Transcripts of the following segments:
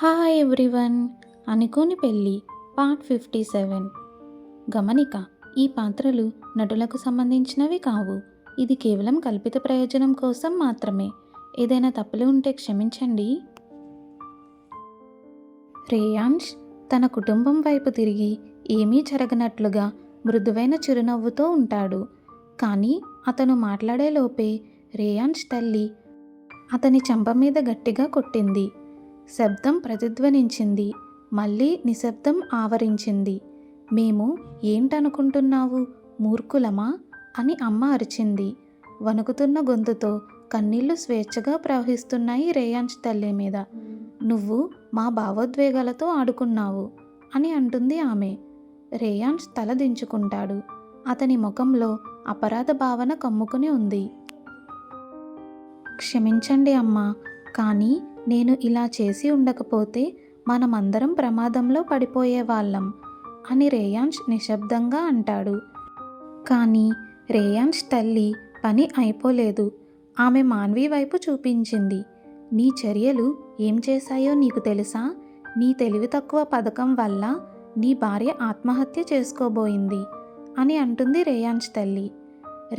Hi everyone. అనుకోని పెళ్ళి part 57. గమనిక: ఈ పాత్రలు నటులకు సంబంధించినవి కావు. ఇది కేవలం కల్పిత ప్రయోజనం కోసం మాత్రమే. ఏదైనా తప్పులు ఉంటే క్షమించండి. రేయాన్ష్ తన కుటుంబం వైపు తిరిగి ఏమీ జరగనట్లుగా మృదువైన చిరునవ్వుతో ఉంటాడు. కానీ అతను మాట్లాడేలోపే రేయాన్ష్ తల్లి అతని చెంప మీద గట్టిగా కొట్టింది. శబ్దం ప్రతిధ్వనించింది. మళ్ళీ నిశ్శబ్దం ఆవరించింది. మేము ఏంటనుకుంటున్నావు, మూర్ఖులమా అని అమ్మ అరిచింది. వణుకుతున్న గొంతుతో కన్నీళ్లు స్వేచ్ఛగా ప్రవహిస్తున్నాయి రేయాన్ష్ తల్లి మీద. నువ్వు మా భావోద్వేగాలతో ఆడుకున్నావు అని అంటుంది ఆమె. రేయాన్ష్ తల దించుకుంటాడు. అతని ముఖంలో అపరాధ భావన కమ్ముకుని ఉంది. క్షమించండి అమ్మా, కానీ నేను ఇలా చేసి ఉండకపోతే మనమందరం ప్రమాదంలో పడిపోయేవాళ్ళం అని రేయాన్ష్ నిశ్శబ్దంగా అంటాడు. కానీ రేయాన్ష్ తల్లి పని అయిపోలేదు. ఆమె మాన్వి వైపు చూపించింది. నీ చర్యలు ఏం చేశాయో నీకు తెలుసా? నీ తెలివి తక్కువ పథకం వల్ల నీ భార్య ఆత్మహత్య చేసుకోబోయింది అని అంటుంది రేయాన్ష్ తల్లి.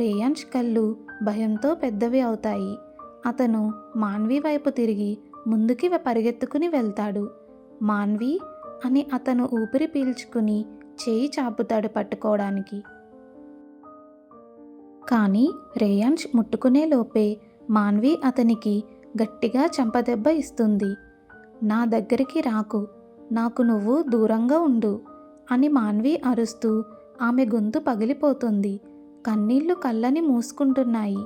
రేయాన్ష్ కళ్ళు భయంతో పెద్దవి అవుతాయి. అతను మాన్వి వైపు తిరిగి ముందుకి పరిగెత్తుకుని వెళ్తాడు. మాన్వి అని అతను ఊపిరి పీల్చుకుని చేయి చాపుతాడు పట్టుకోవడానికి. కానీ రేయాన్ష్ ముట్టుకునే లోపే మాన్వి అతనికి గట్టిగా చెంపదెబ్బ ఇస్తుంది. నా దగ్గరికి రాకు, నాకు నువ్వు దూరంగా ఉండు అని మాన్వి అరుస్తూ ఆమె గొంతు పగిలిపోతుంది. కన్నీళ్లు కళ్ళని మూసుకుంటున్నాయి.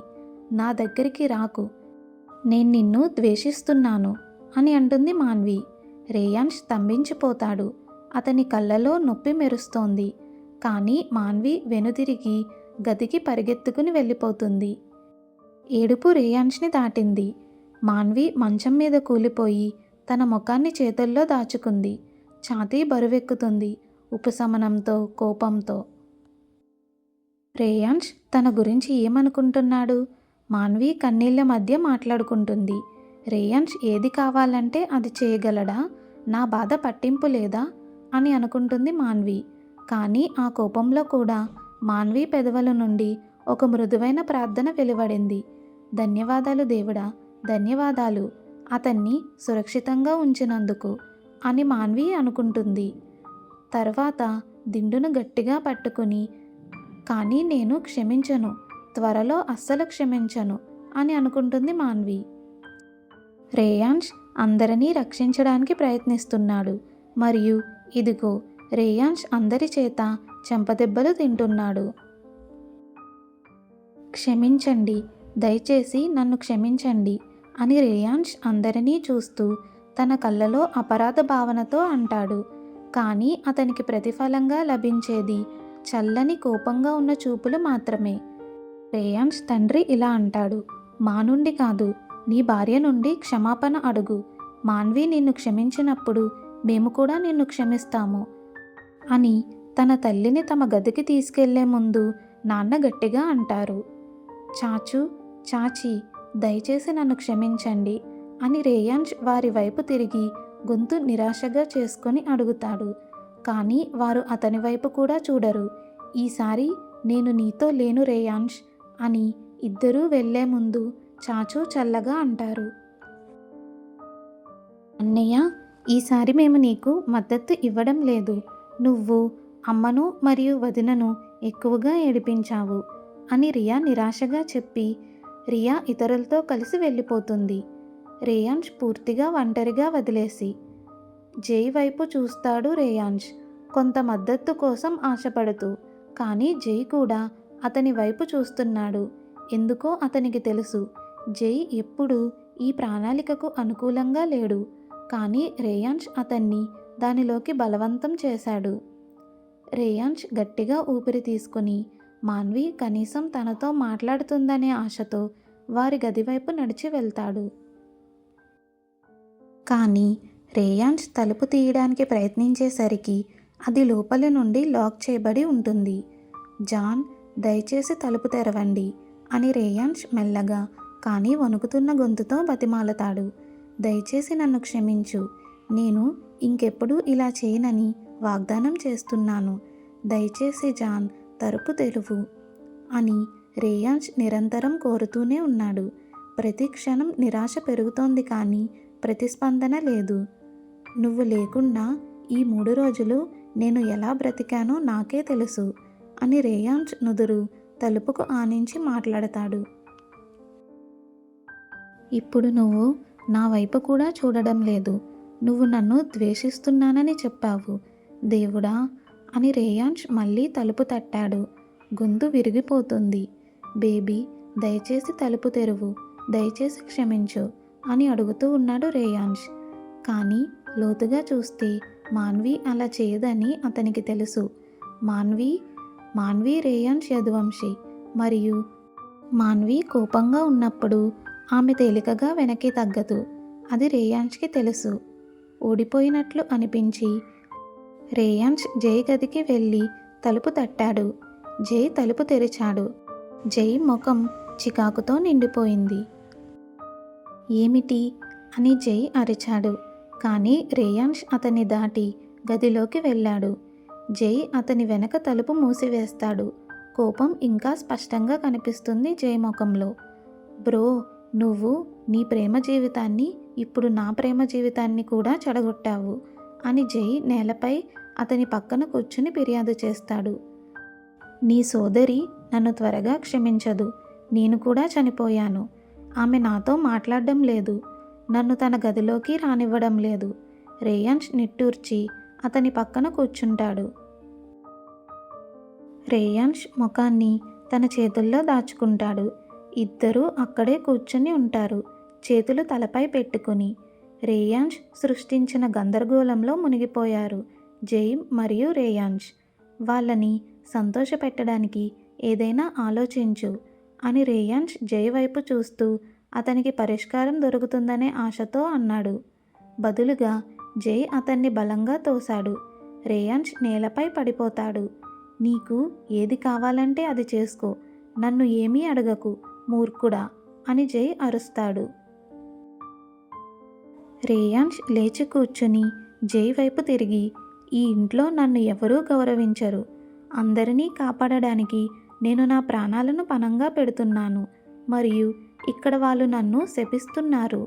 నా దగ్గరికి రాకు, నేను నిన్ను ద్వేషిస్తున్నాను అని అంటుంది మాన్వి. రేయాన్ష్ స్తంభించిపోతాడు. అతని కళ్ళలో నొప్పి మెరుస్తోంది. కానీ మాన్వి వెనుదిరిగి గదికి పరిగెత్తుకుని వెళ్ళిపోతుంది. ఏడుపు రేయాన్ష్ని దాటింది. మాన్వి మంచం మీద కూలిపోయి తన ముఖాన్ని చేతుల్లో దాచుకుంది. ఛాతీ బరువెక్కుతుంది ఉపశమనంతో, కోపంతో. రేయాన్ష్ తన గురించి ఏమనుకుంటున్నాడు? మాన్వి కన్నీళ్ల మధ్య మాట్లాడుకుంటుంది. రేయాన్ష్ ఏది కావాలంటే అది చేయగలడా? నా బాధ పట్టింపు లేదా అని అనుకుంటుంది మాన్వి. కానీ ఆ కోపంలో కూడా మాన్వి పెదవుల నుండి ఒక మృదువైన ప్రార్థన వెలువడింది. ధన్యవాదాలు దేవుడా, ధన్యవాదాలు అతన్ని సురక్షితంగా ఉంచినందుకు అని మాన్వి అనుకుంటుంది. తర్వాత దిండును గట్టిగా పట్టుకుని, కానీ నేను క్షమించను, త్వరలో అస్సలు క్షమించను అని అనుకుంటుంది మాన్వి. రేయాన్ష్ అందరినీ రక్షించడానికి ప్రయత్నిస్తున్నాడు. మరియు ఇదిగో రేయాన్ష్ అందరి చేత చెంపదెబ్బలు తింటున్నాడు. క్షమించండి, దయచేసి నన్ను క్షమించండి అని రేయాన్ష్ అందరినీ చూస్తూ తన కళ్ళలో అపరాధ భావనతో అంటాడు. కానీ అతనికి ప్రతిఫలంగా లభించేది చల్లని కోపంగా ఉన్న చూపులు మాత్రమే. రేయాన్ష్ తండ్రి ఇలా అంటాడు, మా నుండి కాదు, నీ భార్య నుండి క్షమాపణ అడుగు. మాన్వి నిన్ను క్షమించినప్పుడు మేము కూడా నిన్ను క్షమిస్తాము అని తన తల్లిని తమ గదికి తీసుకెళ్లే ముందు నాన్న గట్టిగా అంటారు. చాచు, చాచి, దయచేసి నన్ను క్షమించండి అని రేయాన్ష్ వారి వైపు తిరిగి గొంతు నిరాశగా చేసుకొని అడుగుతాడు. కానీ వారు అతని వైపు కూడా చూడరు. ఈసారి నేను నీతో లేను రేయాన్ష్ అని ఇద్దరూ వెళ్లే ముందు చాచు చల్లగా అంటారు. అన్నయ్య, ఈసారి మేము నీకు మద్దతు ఇవ్వడం లేదు. నువ్వు అమ్మను మరియు వదినను ఎక్కువగా ఏడిపించావు అని రియా నిరాశగా చెప్పి రియా ఇతరులతో కలిసి వెళ్ళిపోతుంది. రేయాన్ష్ పూర్తిగా ఒంటరిగా వదిలేసి జై వైపు చూస్తాడు. రేయాన్ష్ కొంత మద్దతు కోసం ఆశపడుతూ, కానీ జై కూడా అతని వైపు చూస్తున్నాడు. ఎందుకో అతనికి తెలుసు, జై ఎప్పుడూ ఈ ప్రణాళికకు అనుకూలంగా లేడు. కానీ రేయాన్ష్ అతన్ని దానిలోకి బలవంతం చేశాడు. రేయాన్ష్ గట్టిగా ఊపిరి తీసుకుని మాన్వి కనీసం తనతో మాట్లాడుతుందనే ఆశతో వారి గది వైపు నడిచి వెళ్తాడు. కానీ రేయాన్ష్ తలుపు తీయడానికి ప్రయత్నించేసరికి అది లోపలి నుండి లాక్ చేయబడి ఉంటుంది. జాన్, దయచేసి తలుపు తెరవండి అని రేయాన్ష్ మెల్లగా కానీ వణుకుతున్న గొంతుతో బతిమాలతాడు. దయచేసి నన్ను క్షమించు, నేను ఇంకెప్పుడు ఇలా చేయనని వాగ్దానం చేస్తున్నాను. దయచేసి జాన్ తలుపు తెరువు అని రేయాన్స్ నిరంతరం కోరుతూనే ఉన్నాడు. ప్రతి క్షణం నిరాశ పెరుగుతోంది కానీ ప్రతిస్పందన లేదు. నువ్వు లేకుండా ఈ 3 రోజులు నేను ఎలా బ్రతికానో నాకే తెలుసు అని రేయాన్స్ నుదురు తలుపుకు ఆనించి మాట్లాడతాడు. ఇప్పుడు నువ్వు నా వైపు కూడా చూడడం లేదు. నువ్వు నన్ను ద్వేషిస్తున్నానని చెప్పావు దేవుడా అని రేయాన్స్ మళ్ళీ తలుపు తట్టాడు. గొంతు విరిగిపోతుంది. బేబీ, దయచేసి తలుపు తెరువు, దయచేసి క్షమించు అని అడుగుతూ ఉన్నాడు రేయాన్స్. కానీ లోతుగా చూస్తే మాన్వి అలా చేయదని అతనికి తెలుసు. మాన్వి రేయాన్స్ యదువంశి మరియు మాన్వి కోపంగా ఉన్నప్పుడు ఆమె తేలికగా వెనక్కి తగ్గదు. అది రేయాన్స్కి తెలుసు. ఓడిపోయినట్లు అనిపించి రేయాన్స్ జై గదికి వెళ్ళి తలుపు తట్టాడు. జై తలుపు తెరిచాడు. జై ముఖం చికాకుతో నిండిపోయింది. ఏమిటి అని జై అరిచాడు. కానీ రేయాన్స్ అతన్ని దాటి గదిలోకి వెళ్ళాడు. జై అతని వెనక తలుపు మూసివేస్తాడు. కోపం ఇంకా స్పష్టంగా కనిపిస్తుంది జై ముఖంలో. బ్రో, నువ్వు నీ ప్రేమ జీవితాన్ని, ఇప్పుడు నా ప్రేమ జీవితాన్ని కూడా చెడగొట్టావు అని జై నేలపై అతని పక్కన కూర్చుని ఫిర్యాదు చేస్తాడు. నీ సోదరి నన్ను త్వరగా క్షమించదు. నేను కూడా చనిపోయాను. ఆమె నాతో మాట్లాడడం లేదు. నన్ను తన గదిలోకి రానివ్వడం లేదు. రేయాన్స్ నిట్టూర్చి అతని పక్కన కూర్చుంటాడు. రేయాన్స్ ముఖాన్ని తన చేతుల్లో దాచుకుంటాడు. ఇద్దరూ అక్కడే కూర్చుని ఉంటారు, చేతులు తలపై పెట్టుకుని. రేయాన్స్ సృష్టించిన గందరగోళంలో మునిగిపోయారు జై మరియు రేయాన్స్. వాళ్ళని సంతోషపెట్టడానికి ఏదైనా ఆలోచించు అని రేయాన్స్ జై వైపు చూస్తూ అతనికి పరిష్కారం దొరుకుతుందనే ఆశతో అన్నాడు. బదులుగా జై అతన్ని బలంగా తోశాడు. రేయాన్స్ నేలపై పడిపోతాడు. నీకు ఏది కావాలంటే అది చేసుకో, నన్ను ఏమీ అడగకు మూర్ఖుడా అని జై అరుస్తాడు. రేయాన్స్ లేచి కూర్చుని జై వైపు తిరిగి, ఈ ఇంట్లో నన్ను ఎవరూ గౌరవించరు. అందరినీ కాపాడడానికి నేను నా ప్రాణాలను పణంగా పెడుతున్నాను మరియు ఇక్కడ వాళ్ళు నన్ను శపిస్తున్నారు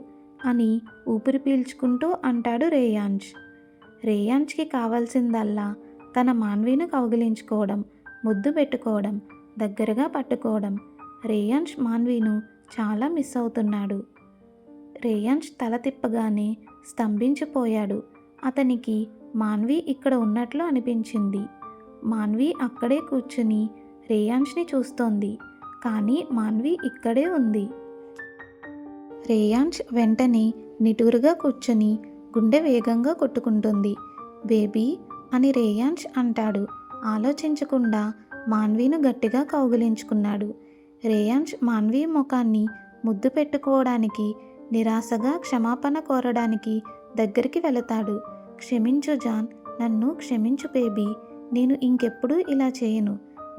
అని ఊపిరి పీల్చుకుంటూ అంటాడు రేయాన్స్. రేయాన్స్కి కావాల్సిందల్లా తన మాన్విను కౌగిలించుకోవడం, ముద్దు పెట్టుకోవడం, దగ్గరగా పట్టుకోవడం. రేయాన్స్ మాన్విను చాలా మిస్ అవుతున్నాడు. రేయాన్స్ తల తిప్పగానే స్తంభించిపోయాడు. అతనికి మాన్వి ఇక్కడ ఉన్నట్లు అనిపించింది. మాన్వి అక్కడే కూర్చుని రేయాన్స్ని చూస్తోంది, కానీ మాన్వి ఇక్కడే ఉంది. రేయాన్స్ వెంటనే నిటూరుగా కూర్చుని గుండె వేగంగా కొట్టుకుంటుంది. బేబీ అని రేయాన్స్ అంటాడు. ఆలోచించకుండా మాన్విను గట్టిగా కౌగిలించుకున్నాడు. రేయాన్స్ మాన్వి ముఖాన్ని ముద్దు పెట్టుకోవడానికి, నిరాశగా క్షమాపణ కోరడానికి దగ్గరికి వెళతాడు. క్షమించు జాన్, నన్ను క్షమించు బేబీ, నేను ఇంకెప్పుడు ఇలా చేయను.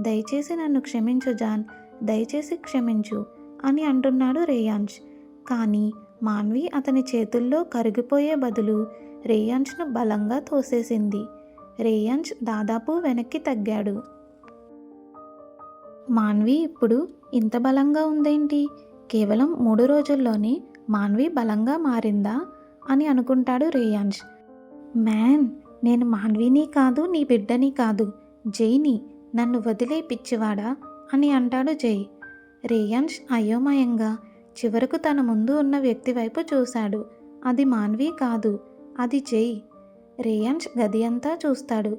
దయచేసి నన్ను క్షమించు జాన్, దయచేసి క్షమించు అని అంటున్నాడు రేయాన్స్. కానీ మాన్వి అతని చేతుల్లో కరిగిపోయే బదులు రేయాన్స్ను బలంగా తోసేసింది. రేయాన్స్ దాదాపు వెనక్కి తగ్గాడు. మాన్వి ఇప్పుడు ఇంత బలంగా ఉందేంటి? కేవలం 3 రోజుల్లోనే మాన్వి బలంగా మారిందా అని అనుకుంటాడు రేయాన్స్. మ్యాన్, నేను మాన్విని కాదు, నీ బిడ్డని కాదు, జైని. నన్ను వదిలే పిచ్చివాడా అని అంటాడు జై. రేయాన్స్ అయోమయంగా చివరకు తన ముందు ఉన్న వ్యక్తి వైపు చూశాడు. అది మాన్వి కాదు, అది జై. రేయాన్స్ గది అంతా చూస్తాడు.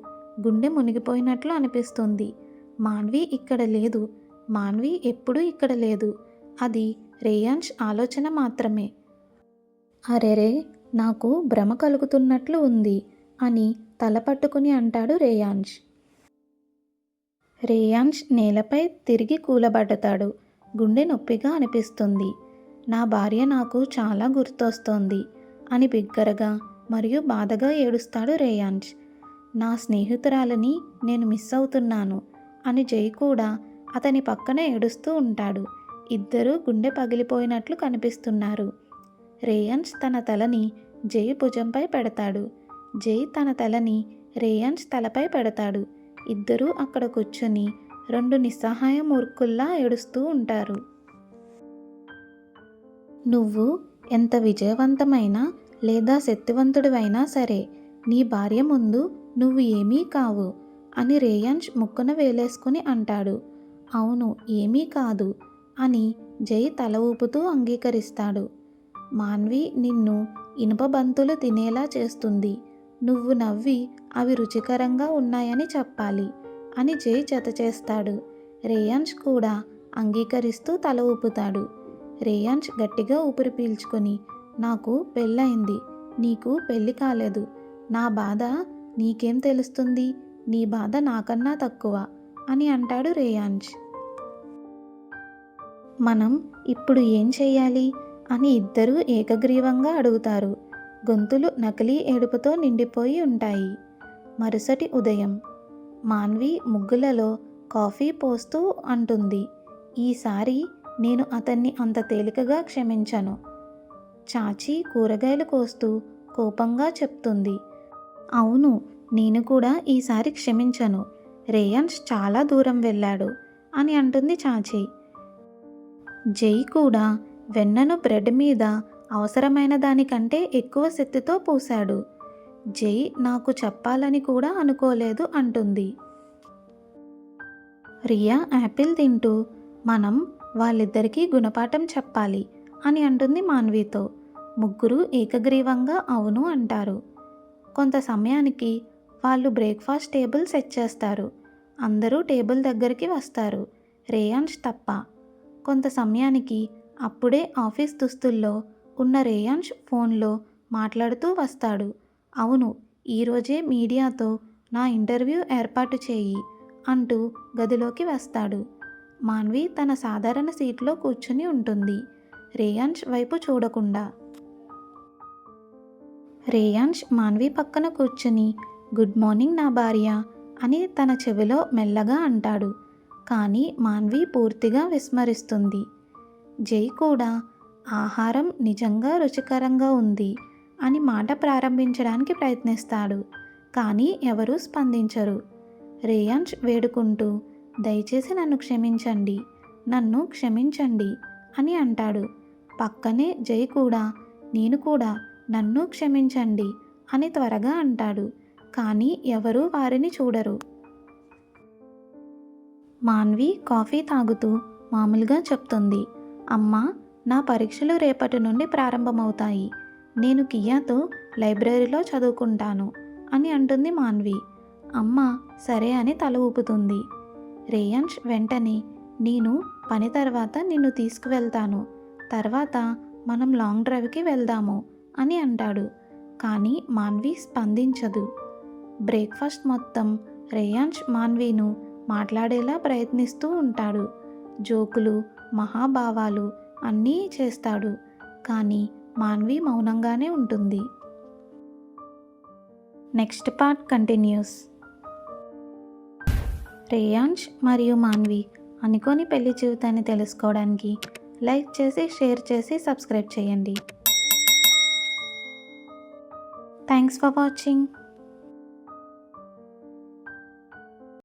గుండె మునిగిపోయినట్లు అనిపిస్తుంది. మాన్వి ఇక్కడ లేదు. మాన్వి ఎప్పుడూ ఇక్కడ లేదు. అది రేయాన్స్ ఆలోచన మాత్రమే. అరెరే, నాకు భ్రమ కలుగుతున్నట్లు ఉంది అని తల పట్టుకుని అంటాడు రేయాన్స్. రేయాన్స్ నేలపై తిరిగి కూలబడతాడు. గుండె నొప్పిగా అనిపిస్తుంది. నా భార్య నాకు చాలా గుర్తొస్తోంది అని బిగ్గరగా మరియు బాధగా ఏడుస్తాడు రేయాన్స్. నా స్నేహితురాలని నేను మిస్ అవుతున్నాను అని జై కూడా అతని పక్కన ఏడుస్తూ ఉంటాడు. ఇద్దరూ గుండె పగిలిపోయినట్లు కనిపిస్తున్నారు. రేయాన్స్ తన తలని జై భుజంపై పెడతాడు. జై తన తలని రేయాన్స్ తలపై పెడతాడు. ఇద్దరూ అక్కడ కూర్చొని రెండు నిస్సహాయ మూర్ఖుల్లా ఏడుస్తూ ఉంటారు. నువ్వు ఎంత విజయవంతమైన లేదా శక్తివంతుడివైనా సరే నీ భార్య ముందు నువ్వు ఏమీ కావు అని రేయాన్స్ ముక్కున వేలేసుకుని అంటాడు. అవును, ఏమీ కాదు అని జై తల ఊపుతూ అంగీకరిస్తాడు. మాన్వి నిన్ను ఇనుప బంతులు తినేలా చేస్తుంది. నువ్వు నవ్వి అవి రుచికరంగా ఉన్నాయని చెప్పాలి అని జై జత చేస్తాడు. రేయాన్స్ కూడా అంగీకరిస్తూ తల ఊపుతాడు. రేయాన్స్ గట్టిగా ఊపిరి పీల్చుకొని, నాకు పెళ్ళయింది, నీకు పెళ్ళి కాలేదు, నా బాధ నీకేం తెలుస్తుంది, నీ బాధ నాకన్నా తక్కువ అని అంటాడు రేయాన్స్. మనం ఇప్పుడు ఏం చెయ్యాలి అని ఇద్దరూ ఏకగ్రీవంగా అడుగుతారు. గొంతులు నకిలీ ఏడుపుతో నిండిపోయి ఉంటాయి. మరుసటి ఉదయం మాన్వి ముగ్గులలో కాఫీ పోస్తూ అంటుంది, ఈసారి నేను అతన్ని అంత తేలికగా క్షమించను. చాచి కూరగాయలు కోస్తూ కోపంగా చెప్తుంది, అవును, నేను కూడా ఈసారి క్షమించను. రేయాన్స్ చాలా దూరం వెళ్ళాడు అని అంటుంది చాచి. జై కూడా వెన్నను బ్రెడ్ మీద అవసరమైన దానికంటే ఎక్కువ శక్తితో పూశాడు. జై నాకు చెప్పాలని కూడా అనుకోలేదు అంటుంది. రియా యాపిల్ తింటూ, మనం వాళ్ళిద్దరికీ గుణపాఠం చెప్పాలి అని అంటుంది మాన్వితో. ముగ్గురు ఏకగ్రీవంగా అవును అంటారు. కొంత సమయానికి వాళ్ళు బ్రేక్ఫాస్ట్ టేబుల్ సెట్ చేస్తారు. అందరూ టేబుల్ దగ్గరికి వస్తారు, రేయాన్స్ తప్ప. కొంత సమయానికి అప్పుడే ఆఫీస్ దుస్తుల్లో ఉన్న రేయాన్స్ ఫోన్లో మాట్లాడుతూ వస్తాడు. అవును, ఈరోజే మీడియాతో నా ఇంటర్వ్యూ ఏర్పాటు చేయి అంటూ గదిలోకి వస్తాడు. మాన్వి తన సాధారణ సీట్లో కూర్చుని ఉంటుంది, రేయాన్స్ వైపు చూడకుండా. రేయాన్స్ మాన్వి పక్కన కూర్చుని, గుడ్ మార్నింగ్ నా భార్య అని తన చెవిలో మెల్లగా అంటాడు. కానీ మాన్వి పూర్తిగా విస్మరిస్తుంది. జై కూడా ఆహారం నిజంగా రుచికరంగా ఉంది అని మాట ప్రారంభించడానికి ప్రయత్నిస్తాడు. కానీ ఎవరూ స్పందించరు. రేయాన్స్ వేడుకుంటూ, దయచేసి నన్ను క్షమించండి, నన్ను క్షమించండి అని అంటాడు. పక్కనే జై కూడా, నేను కూడా, నన్ను క్షమించండి అని త్వరగా అంటాడు. కానీ ఎవరూ వారిని చూడరు. మాన్వి కాఫీ తాగుతూ మామూలుగా చెప్తుంది, అమ్మా, నా పరీక్షలు రేపటి నుండి ప్రారంభమవుతాయి. నేను కియాతో లైబ్రరీలో చదువుకుంటాను అని అంటుంది మాన్వి. అమ్మ సరే అని తల ఊపుతుంది. రేయాన్స్ వెంటనే, నేను పని తర్వాత నిన్ను తీసుకువెళ్తాను, తర్వాత మనం లాంగ్ డ్రైవ్కి వెళ్దాము అని అంటాడు. కానీ మాన్వి స్పందించదు. బ్రేక్ఫాస్ట్ మొత్తం రేయాన్స్ మాన్విను మాట్లాడేలా ప్రయత్నిస్తూ ఉంటాడు. జోకులు, మహాభావాలు అన్నీ చేస్తాడు. కానీ మాన్వి మౌనంగానే ఉంటుంది. Next part continuous. రేయాన్స్ మరియు మాన్వి అనుకోని పెళ్లి జీవితాన్ని తెలుసుకోవడానికి లైక్ చేసి, షేర్ చేసి, సబ్స్క్రైబ్ చేయండి. Thanks for watching.